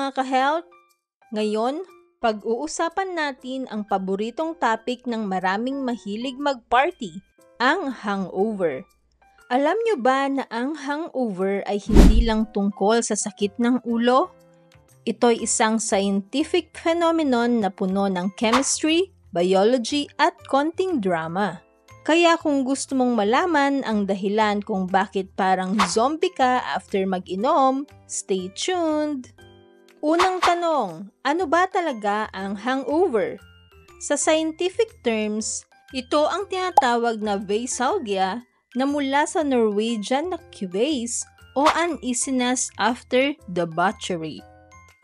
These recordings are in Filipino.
mga ka-health! Ngayon, pag-uusapan natin ang paboritong topic ng maraming mahilig mag-party, ang hangover. Alam nyo ba na ang hangover ay hindi lang tungkol sa sakit ng ulo? Ito'y isang scientific phenomenon na puno ng chemistry, biology at konting drama. Kaya kung gusto mong malaman ang dahilan kung bakit parang zombie ka after mag-inom, stay tuned! Unang tanong, ano ba talaga ang hangover? Sa scientific terms, ito ang tinatawag na vaisalgia na mula sa Norwegian na kveis o uneasiness after debauchery.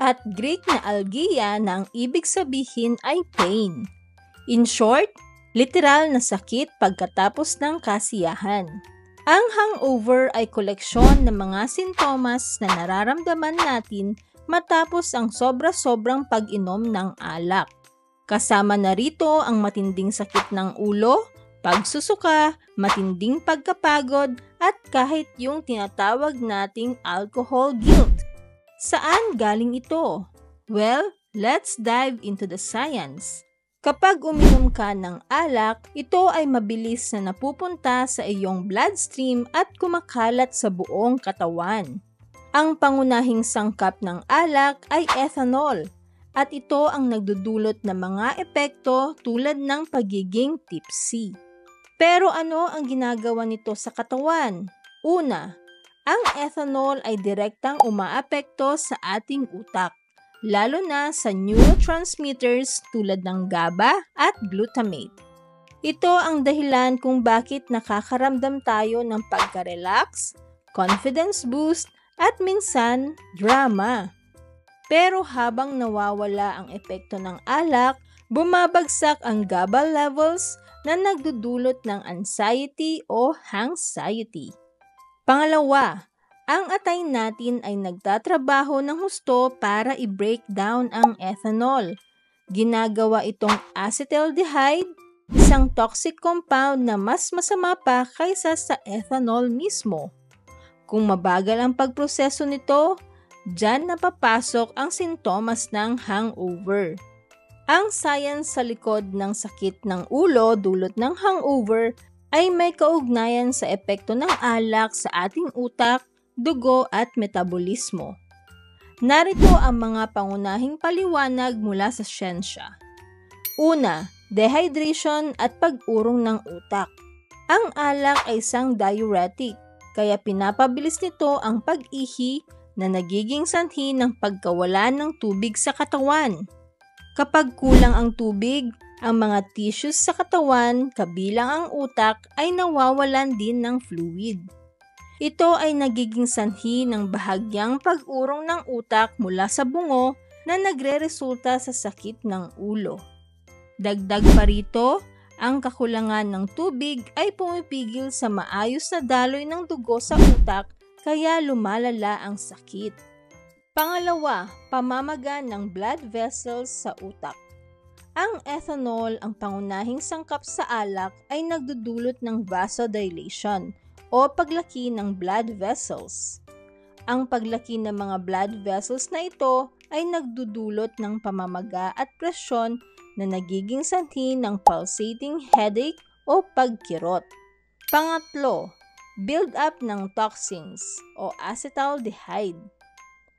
At Greek na algia na ang ibig sabihin ay pain. In short, literal na sakit pagkatapos ng kasiyahan. Ang hangover ay koleksyon ng mga sintomas na nararamdaman natin matapos ang sobra-sobrang pag-inom ng alak. Kasama na rito ang matinding sakit ng ulo, pagsusuka, matinding pagkapagod, at kahit yung tinatawag nating alcohol guilt. Saan galing ito? Well, let's dive into the science. Kapag uminom ka ng alak, ito ay mabilis na napupunta sa iyong bloodstream at kumakalat sa buong katawan. Ang pangunahing sangkap ng alak ay ethanol, at ito ang nagdudulot ng mga epekto tulad ng pagiging tipsy. Pero ano ang ginagawa nito sa katawan? Una, ang ethanol ay direktang umaapekto sa ating utak, lalo na sa neurotransmitters tulad ng GABA at glutamate. Ito ang dahilan kung bakit nakakaramdam tayo ng pagka-relax, confidence boost, at minsan, drama. Pero habang nawawala ang epekto ng alak, bumabagsak ang GABA levels na nagdudulot ng anxiety o hangxiety. Pangalawa, ang atay natin ay nagtatrabaho ng husto para i-break down ang ethanol. Ginagawa itong acetaldehyde, isang toxic compound na mas masama pa kaysa sa ethanol mismo. Kung mabagal ang pagproseso nito, diyan napapasok ang sintomas ng hangover. Ang science sa likod ng sakit ng ulo dulot ng hangover ay may kaugnayan sa epekto ng alak sa ating utak, dugo at metabolismo. Narito ang mga pangunahing paliwanag mula sa siyensya. Una, dehydration at pag-urong ng utak. Ang alak ay isang diuretic, kaya pinapabilis nito ang pag-ihi na nagiging sanhi ng pagkawala ng tubig sa katawan. Kapag kulang ang tubig, ang mga tissues sa katawan, kabilang ang utak, ay nawawalan din ng fluid. Ito ay nagiging sanhi ng bahagyang pag-urong ng utak mula sa bungo na nagre-resulta sa sakit ng ulo. Dagdag pa rito, ang kakulangan ng tubig ay pumipigil sa maayos na daloy ng dugo sa utak kaya lumalala ang sakit. Pangalawa, pamamaga ng blood vessels sa utak. Ang ethanol, ang pangunahing sangkap sa alak, ay nagdudulot ng vasodilation o paglaki ng blood vessels. Ang paglaki ng mga blood vessels na ito ay nagdudulot ng pamamaga at presyon na nagiging sanhi ng pulsating headache o pagkirot. Pangatlo, build up ng toxins o acetaldehyde.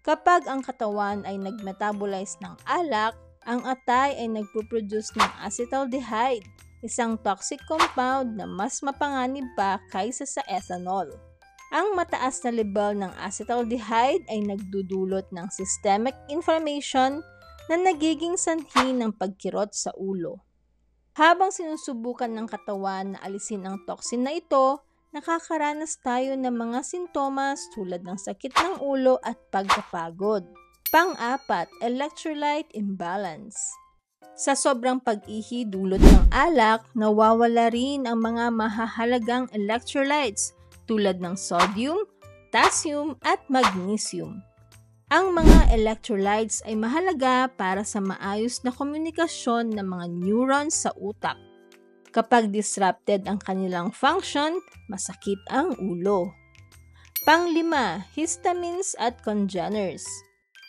Kapag ang katawan ay nag-metabolize ng alak, ang atay ay nagpo-produce ng acetaldehyde, isang toxic compound na mas mapanganib pa kaysa sa ethanol. Ang mataas na level ng acetaldehyde ay nagdudulot ng systemic inflammation na nagiging sanhi ng pagkirot sa ulo. Habang sinusubukan ng katawan na alisin ang toxin na ito, nakakaranas tayo ng mga sintomas tulad ng sakit ng ulo at pagkapagod. Pang-apat, electrolyte imbalance. Sa sobrang pag-ihi dulot ng alak, nawawala rin ang mga mahahalagang electrolytes tulad ng sodium, potassium at magnesium. Ang mga electrolytes ay mahalaga para sa maayos na komunikasyon ng mga neurons sa utak. Kapag disrupted ang kanilang function, masakit ang ulo. Pang-5, histamines at congeners.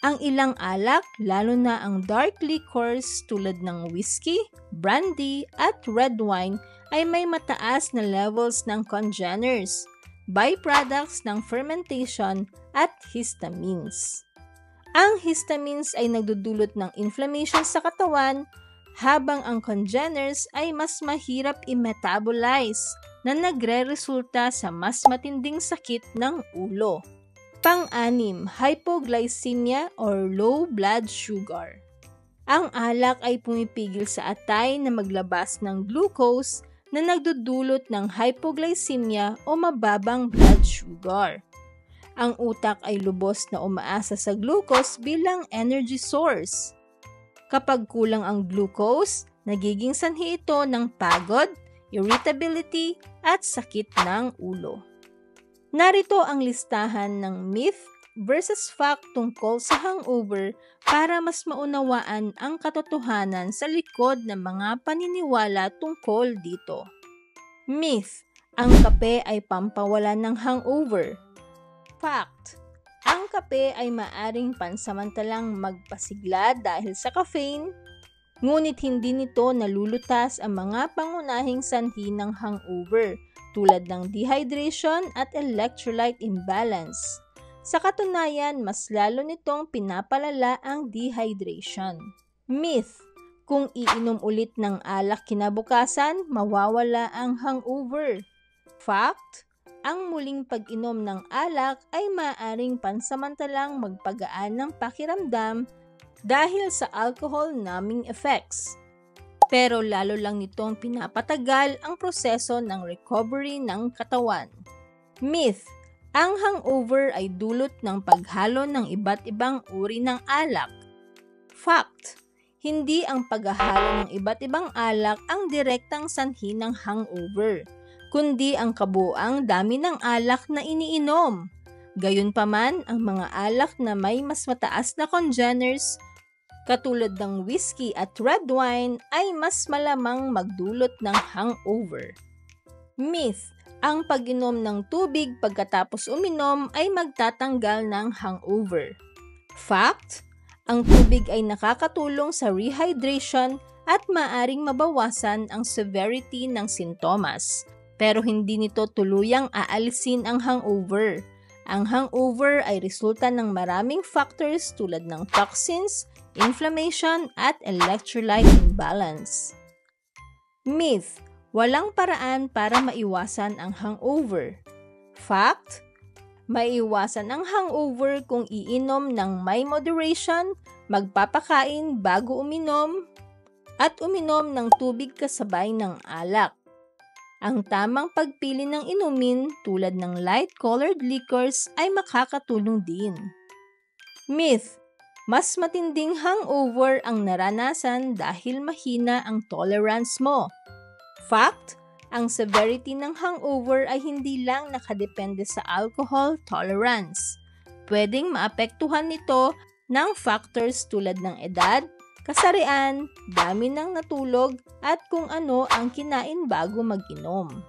Ang ilang alak, lalo na ang dark liquors tulad ng whiskey, brandy, at red wine ay may mataas na levels ng congeners, byproducts ng fermentation at histamines. Ang histamines ay nagdudulot ng inflammation sa katawan, habang ang congeners ay mas mahirap i-metabolize na nagre-resulta sa mas matinding sakit ng ulo. Pang-anim, hypoglycemia or low blood sugar. Ang alak ay pumipigil sa atay na maglabas ng glucose na nagdudulot ng hypoglycemia o mababang blood sugar. Ang utak ay lubos na umaasa sa glucose bilang energy source. Kapag kulang ang glucose, nagiging sanhi ito ng pagod, irritability, at sakit ng ulo. Narito ang listahan ng myth versus fact tungkol sa hangover para mas maunawaan ang katotohanan sa likod ng mga paniniwala tungkol dito. Myth: ang kape ay pampawalan ng hangover. Fact: ang kape ay maaring pansamantalang magpasigla dahil sa caffeine, ngunit hindi nito nalulutas ang mga pangunahing sanhi ng hangover tulad ng dehydration at electrolyte imbalance. Sa katunayan, mas lalo nitong pinapalala ang dehydration. Myth: kung iinom ulit ng alak kinabukasan, mawawala ang hangover. Fact: ang muling pag-inom ng alak ay maaaring pansamantalang magpagaan ng pakiramdam dahil sa alcohol numbing effects. Pero lalo lang nitong pinapatagal ang proseso ng recovery ng katawan. Myth: ang hangover ay dulot ng paghalo ng iba't ibang uri ng alak. Fact: hindi ang paghahalo ng iba't ibang alak ang direktang sanhi ng hangover, kundi ang kabuuang dami ng alak na iniinom. Gayunpaman, ang mga alak na may mas mataas na congeners katulad ng whiskey at red wine ay mas malamang magdulot ng hangover. Myth: ang pag-inom ng tubig pagkatapos uminom ay magtatanggal ng hangover. Fact: ang tubig ay nakakatulong sa rehydration at maaring mabawasan ang severity ng sintomas, pero hindi nito tuluyang aalisin ang hangover. Ang hangover ay resulta ng maraming factors tulad ng toxins, inflammation, at electrolyte imbalance. Myth: walang paraan para maiwasan ang hangover. Fact: maiwasan ang hangover kung iinom ng may moderation, magpapakain bago uminom, at uminom ng tubig kasabay ng alak. Ang tamang pagpili ng inumin tulad ng light-colored liquors ay makakatulong din. Myth: mas matinding hangover ang naranasan dahil mahina ang tolerance mo. Fact: ang severity ng hangover ay hindi lang nakadepende sa alcohol tolerance. Pwedeng maapektuhan nito ng factors tulad ng edad, kasarian, dami ng natulog, at kung ano ang kinain bago mag-inom.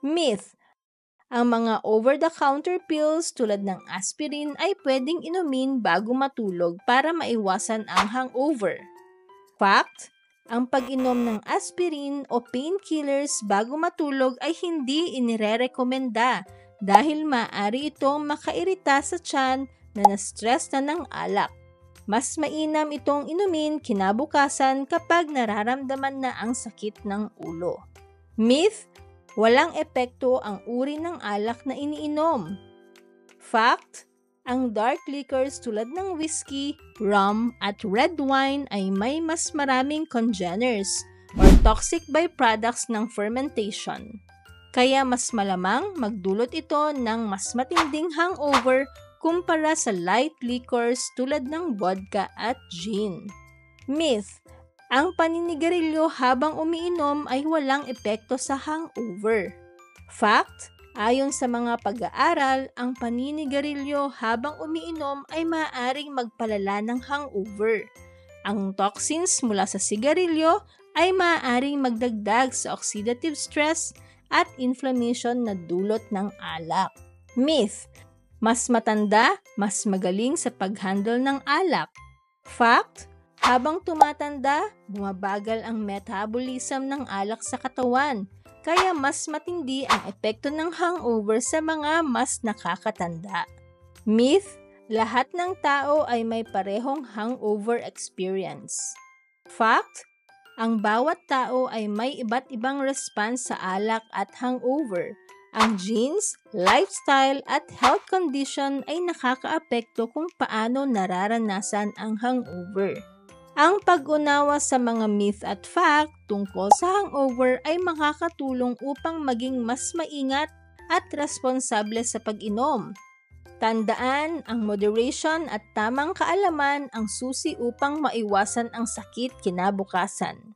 Myth: ang mga over-the-counter pills tulad ng aspirin ay pwedeng inumin bago matulog para maiwasan ang hangover. Fact: ang pag-inom ng aspirin o painkillers bago matulog ay hindi inirerekomenda dahil maaari itong makairita sa tiyan na na-stress na ng alak. Mas mainam itong inumin kinabukasan kapag nararamdaman na ang sakit ng ulo. Myth: walang epekto ang uri ng alak na iniinom. Fact: ang dark liquors tulad ng whiskey, rum, at red wine ay may mas maraming congeners or toxic byproducts ng fermentation. Kaya mas malamang magdulot ito ng mas matinding hangover kumpara sa light liquors tulad ng vodka at gin. Myth: ang paninigarilyo habang umiinom ay walang epekto sa hangover. Fact: ayon sa mga pag-aaral, ang paninigarilyo habang umiinom ay maaaring magpalala ng hangover. Ang toxins mula sa sigarilyo ay maaaring magdagdag sa oxidative stress at inflammation na dulot ng alak. Myth: Mas matanda, mas magaling sa pag-handle ng alak. Fact, habang tumatanda, bumabagal ang metabolism ng alak sa katawan, kaya mas matindi ang epekto ng hangover sa mga mas nakakatanda. Myth, lahat ng tao ay may parehong hangover experience. Fact, ang bawat tao ay may iba't ibang response sa alak at hangover. Ang genes, lifestyle at health condition ay nakakaapekto kung paano nararanasan ang hangover. Ang pag-unawa sa mga myth at fact tungkol sa hangover ay makakatulong upang maging mas maingat at responsable sa pag-inom. Tandaan, ang moderation at tamang kaalaman ang susi upang maiwasan ang sakit kinabukasan.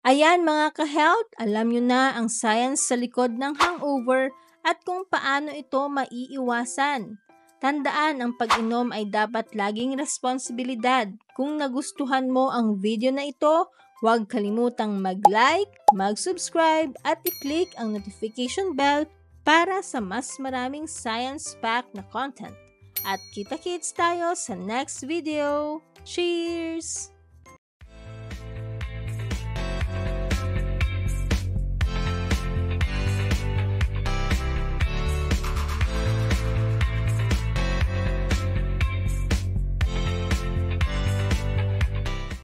Ayan mga ka-health, alam nyo na ang science sa likod ng hangover at kung paano ito maiiwasan. Tandaan, ang pag-inom ay dapat laging responsibilidad. Kung nagustuhan mo ang video na ito, huwag kalimutang mag-like, mag-subscribe at i-click ang notification bell para sa mas maraming science-packed na content. At kita-kits tayo sa next video. Cheers!